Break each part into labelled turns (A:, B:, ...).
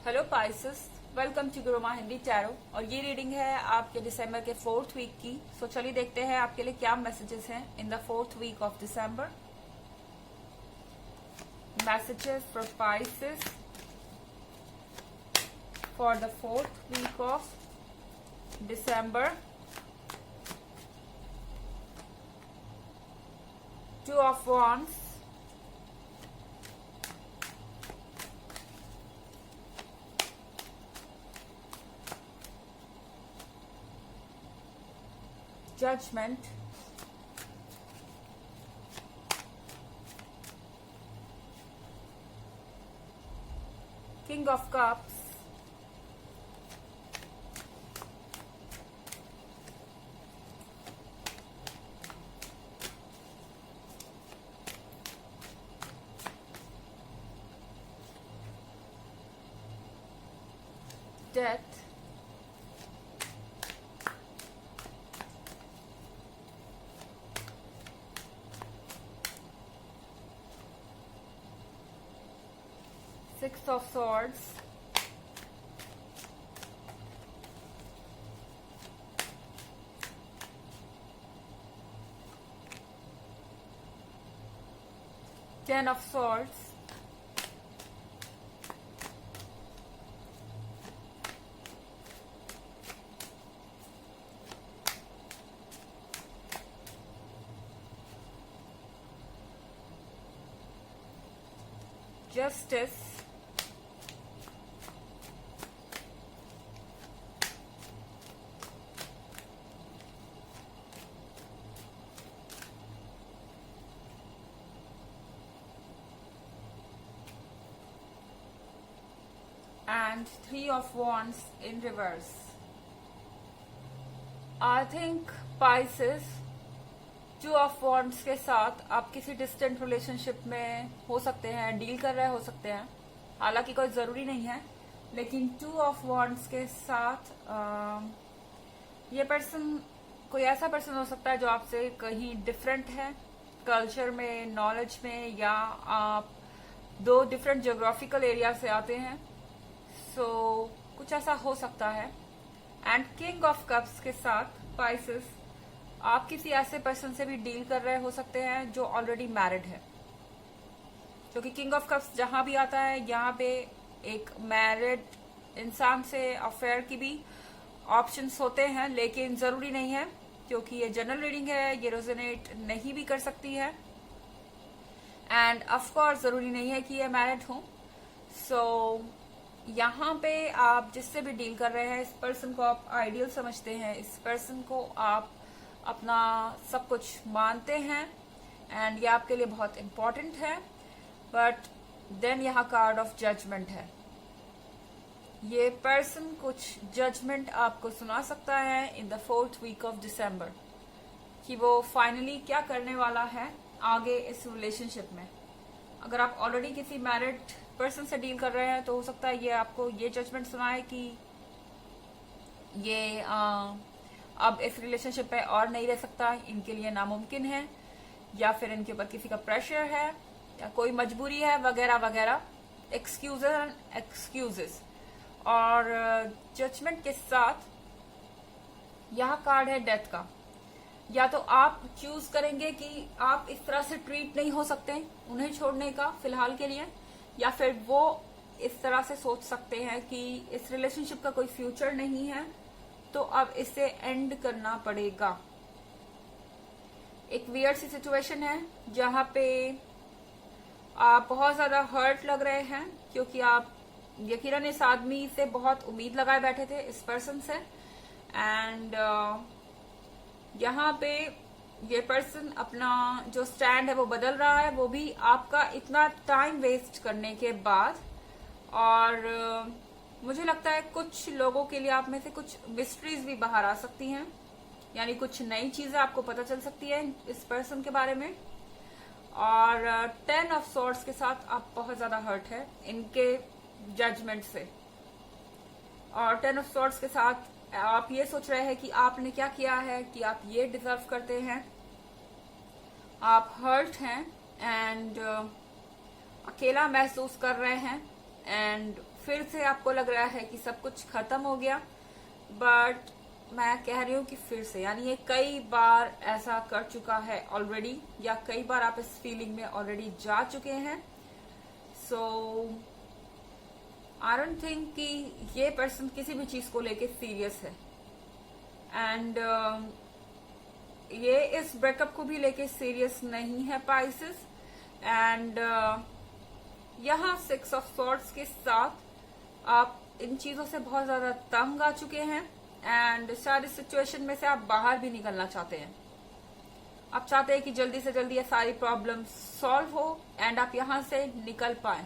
A: Hello Pisces, welcome to Guruma Hindi tarot. और ये reading है आपके दिसंबर के 4th वीक की। सो चलिए देखते हैं आपके लिए क्या मैसेजेस हैं in the 4th week of December. Messages for Pisces for the 4th week of December. 2 of Wands, Judgment, King of Cups, Death, Six of Swords, Ten of Swords, Justice, and Three of Wands in reverse. I think Pisces, 2 of Wands के साथ आप किसी distant relationship में हो सकते हैं, deal कर रहे हो सकते हैं। हालांकि कोई ज़रूरी नहीं है, लेकिन 2 of Wands के साथ ये पर्सन कोई ऐसा पर्सन हो सकता है जो आपसे कहीं डिफरेंट है, कल्चर में, नॉलेज में, या आप 2 डिफरेंट ज्योग्राफिकल एरिया से आते हैं। सो कुछ ऐसा हो सकता है। एंड किंग ऑफ कप्स के साथ पाइसेस, आप किसी ऐसे पर्सन से भी डील कर रहे हो सकते हैं जो ऑलरेडी मैरिड है, क्योंकि किंग ऑफ कप्स जहां भी आता है यहाँ पे एक मैरिड इंसान से अफेयर की भी ऑप्शंस होते हैं, लेकिन जरूरी नहीं है, क्योंकि ये जनरल रीडिंग है, ये रेजोनेट नहीं भी कर सकती है। एंड ऑफ कोर्स जरूरी नहीं है कि ये मैरिड हो। सो यहाँ पे आप जिससे भी डील कर रहे हैं, इस पर्सन को आप आइडियल समझते हैं, इस पर्सन को आप अपना सब कुछ मानते हैं, एंड ये आपके लिए बहुत इम्पोर्टेंट है। बट देन यहाँ कार्ड ऑफ जजमेंट है। ये पर्सन कुछ जजमेंट आपको सुना सकता है in the 4th week of December, कि वो फाइनली क्या करने वाला है आगे इस रिलेशनशिप में। अगर आप ऑलरेडी किसी मैरिड पर्सन से डील कर रहे हैं तो हो सकता है ये आपको ये जजमेंट सुनाए कि ये अब इस रिलेशनशिप पे और नहीं रह सकता, इनके लिए नामुमकिन है, या फिर इनके ऊपर किसी का प्रेशर है, या कोई मजबूरी है, वगैरह वगैरह, एक्सक्यूजेस। और जजमेंट के साथ यहाँ कार्ड है डेथ का। या तो आप चूज करेंगे कि आप इस तरह से ट्रीट नहीं हो सकते उन्हें छोड़ने का फिलहाल के लिए, या फिर वो इस तरह से सोच सकते हैं कि इस रिलेशनशिप का कोई फ्यूचर नहीं है, तो अब इसे एंड करना पड़ेगा। एक वियर्ड सी सिचुएशन है जहां पे आप बहुत ज्यादा हर्ट लग रहे हैं, क्योंकि आप यकीनन इस आदमी से बहुत उम्मीद लगाए बैठे थे, इस पर्सन से। एंड यहाँ पे ये पर्सन अपना जो स्टैंड है वो बदल रहा है, वो भी आपका इतना टाइम वेस्ट करने के बाद। और मुझे लगता है कुछ लोगों के लिए आप में से कुछ मिस्ट्रीज भी बाहर आ सकती हैं, यानी कुछ नई चीजें आपको पता चल सकती है इस पर्सन के बारे में। और 10 ऑफ सॉर्ड्स के साथ आप बहुत ज्यादा हर्ट है इनके जजमेंट से। और 10 ऑफ सॉर्ड्स के साथ आप ये सोच रहे हैं कि आपने क्या किया है कि आप ये डिजर्व करते हैं। आप हर्ट हैं एंड अकेला महसूस कर रहे हैं, एंड फिर से आपको लग रहा है कि सब कुछ खत्म हो गया, बट मैं कह रही हूँ कि फिर से, यानी ये कई बार ऐसा कर चुका है ऑलरेडी, या कई बार आप इस फीलिंग में ऑलरेडी जा चुके हैं। सो आई डोंट थिंक कि ये पर्सन किसी भी चीज को लेके सीरियस है, एंड ये इस ब्रेकअप को भी लेके सीरियस नहीं है पाइसेस। एंड यहाँ 6 ऑफ सॉर्ड्स के साथ आप इन चीजों से बहुत ज्यादा तंग आ चुके हैं, एंड शायद इस सिचुएशन में से आप बाहर भी निकलना चाहते हैं। आप चाहते हैं कि जल्दी से जल्दी ये सारी प्रॉब्लम सॉल्व हो एंड आप यहां से निकल पाए।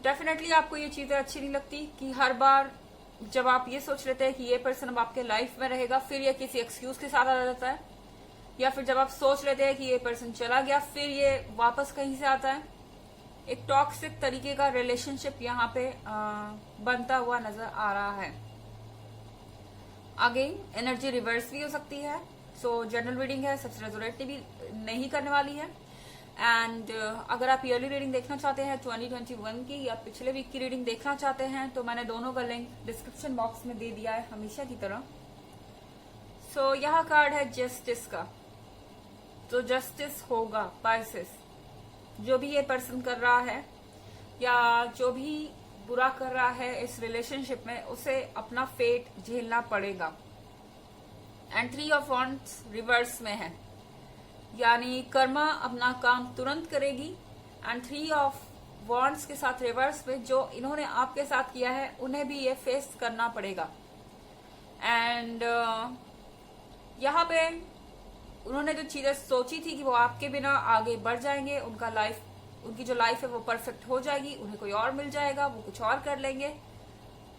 A: डेफिनेटली आपको ये चीजें अच्छी नहीं लगती कि हर बार जब आप ये सोच लेते हैं कि ये पर्सन अब आपके लाइफ में रहेगा, फिर ये किसी एक्सक्यूज के साथ आ जाता है, या फिर जब आप सोच लेते हैं कि ये पर्सन चला गया, फिर ये वापस कहीं से आता है। एक टॉक्सिक तरीके का रिलेशनशिप यहाँ पे बनता हुआ नजर आ रहा है। अगेन एनर्जी रिवर्स भी हो सकती है, सो जनरल रीडिंग है, सबसे रेजोनेट भी नहीं करने वाली है। एंड अगर आप ईयरली रीडिंग देखना चाहते हैं 2021 की, या पिछले वीक की रीडिंग देखना चाहते हैं, तो मैंने दोनों का लिंक डिस्क्रिप्शन बॉक्स में दे दिया है हमेशा की तरह। सो यहाँ कार्ड है जस्टिस का, तो जस्टिस होगा पाइसेस। जो भी ये पर्सन कर रहा है या जो भी बुरा कर रहा है इस रिलेशनशिप में, उसे अपना फेट झेलना पड़ेगा। एंड 3 ऑफ वॉन्ड्स रिवर्स में है, यानी कर्मा अपना काम तुरंत करेगी। एंड 3 ऑफ वॉन्ड्स के साथ रिवर्स में जो इन्होंने आपके साथ किया है, उन्हें भी ये फेस करना पड़ेगा। एंड यहाँ पे उन्होंने जो चीजें सोची थी कि वो आपके बिना आगे बढ़ जाएंगे, उनकी जो लाइफ है वो परफेक्ट हो जाएगी, उन्हें कोई और मिल जाएगा, वो कुछ और कर लेंगे,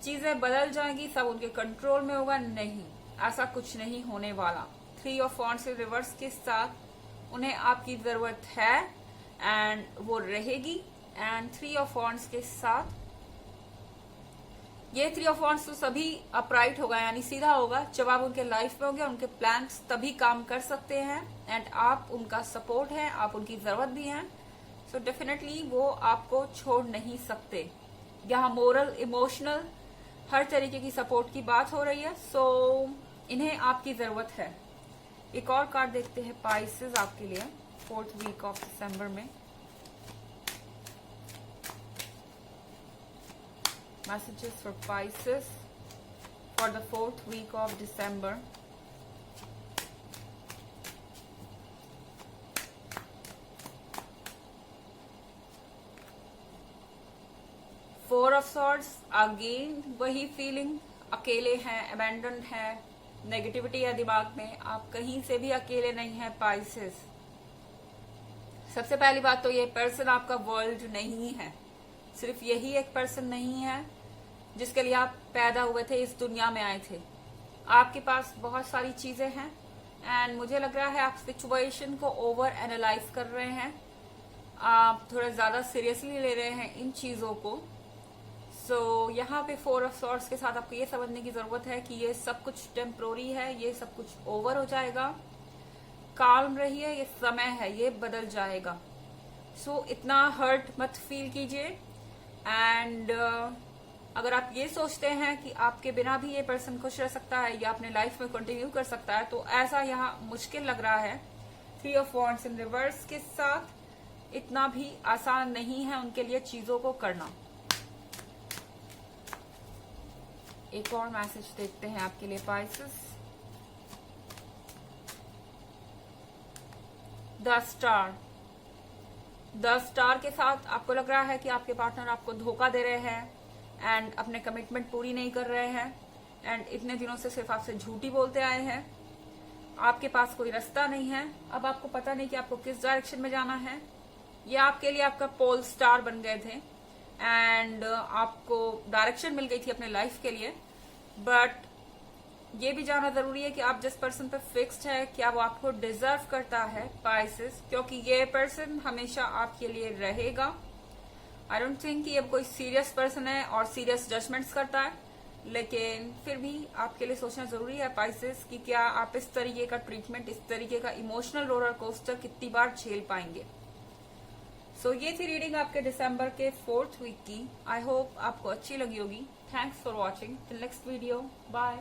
A: चीजें बदल जाएंगी, सब उनके कंट्रोल में होगा। नहीं, ऐसा कुछ नहीं होने वाला। 3 ऑफ वॉन्ड्स के रिवर्स के साथ उन्हें आपकी जरूरत है एंड वो रहेगी। एंड 3 ऑफ वॉन्ड्स के साथ ये 3 ऑफ वॉन्ड्स तो सभी अपराइट होगा, यानी सीधा होगा। जब आप उनके लाइफ में होंगे, उनके प्लान्स तभी काम कर सकते हैं, एंड आप उनका सपोर्ट है, आप उनकी जरूरत भी है। सो डेफिनेटली वो आपको छोड़ नहीं सकते। यहाँ मोरल, इमोशनल, हर तरीके की सपोर्ट की बात हो रही है। सो इन्हें आपकी जरूरत है। एक और कार्ड देखते हैं पाइसेस आपके लिए 4th वीक ऑफ दिसंबर में। Messages for Pisces for the 4th week of December. Four of Swords, again वही फीलिंग, अकेले हैं, अबैंडन्ड है, नेगेटिविटी है दिमाग में, आप कहीं से भी अकेले नहीं है पाइसेस। सबसे पहली बात तो ये पर्सन आपका वर्ल्ड नहीं है, सिर्फ यही एक पर्सन नहीं है जिसके लिए आप पैदा हुए थे, इस दुनिया में आए थे। आपके पास बहुत सारी चीजें हैं एंड मुझे लग रहा है आप सिचुएशन को ओवर एनालाइज कर रहे हैं, आप थोड़ा ज्यादा सीरियसली ले रहे हैं इन चीजों को। सो यहाँ पे 4 ऑफ सॉर्ड्स के साथ आपको ये समझने की जरूरत है कि ये सब कुछ टेम्पोररी है, ये सब कुछ ओवर हो जाएगा। काम रहिए, ये समय है, ये बदल जाएगा। सो इतना हर्ट मत फील कीजिए। एंड अगर आप ये सोचते हैं कि आपके बिना भी ये पर्सन खुश रह सकता है या अपने लाइफ में कंटिन्यू कर सकता है, तो ऐसा यहाँ मुश्किल लग रहा है। 3 ऑफ वॉन्ड्स इन रिवर्स के साथ इतना भी आसान नहीं है उनके लिए चीजों को करना। एक और मैसेज देखते हैं आपके लिए पाइसेस। द स्टार के साथ आपको लग रहा है कि आपके पार्टनर आपको धोखा दे रहे हैं एंड अपने कमिटमेंट पूरी नहीं कर रहे हैं एंड इतने दिनों से सिर्फ आपसे झूठी बोलते आए हैं। आपके पास कोई रास्ता नहीं है, अब आपको पता नहीं कि आपको किस डायरेक्शन में जाना है। ये आपके लिए आपका पोल स्टार बन गए थे एंड आपको डायरेक्शन मिल गई थी अपने लाइफ के लिए, बट ये भी जानना जरूरी है कि आप जिस पर्सन पे फिक्स्ड है, क्या वो आपको डिजर्व करता है पाइसेस, क्योंकि ये पर्सन हमेशा आपके लिए रहेगा। आई डोंट थिंक कि अब कोई सीरियस पर्सन है और सीरियस जजमेंट्स करता है, लेकिन फिर भी आपके लिए सोचना जरूरी है पाइसेस कि क्या आप इस तरीके का ट्रीटमेंट, इस तरीके का इमोशनल रोलर कोस्टर कितनी बार झेल पाएंगे। ये थी रीडिंग आपके दिसंबर के 4th वीक की। आई होप आपको अच्छी लगी होगी। Thanks for watching. Till next video, bye.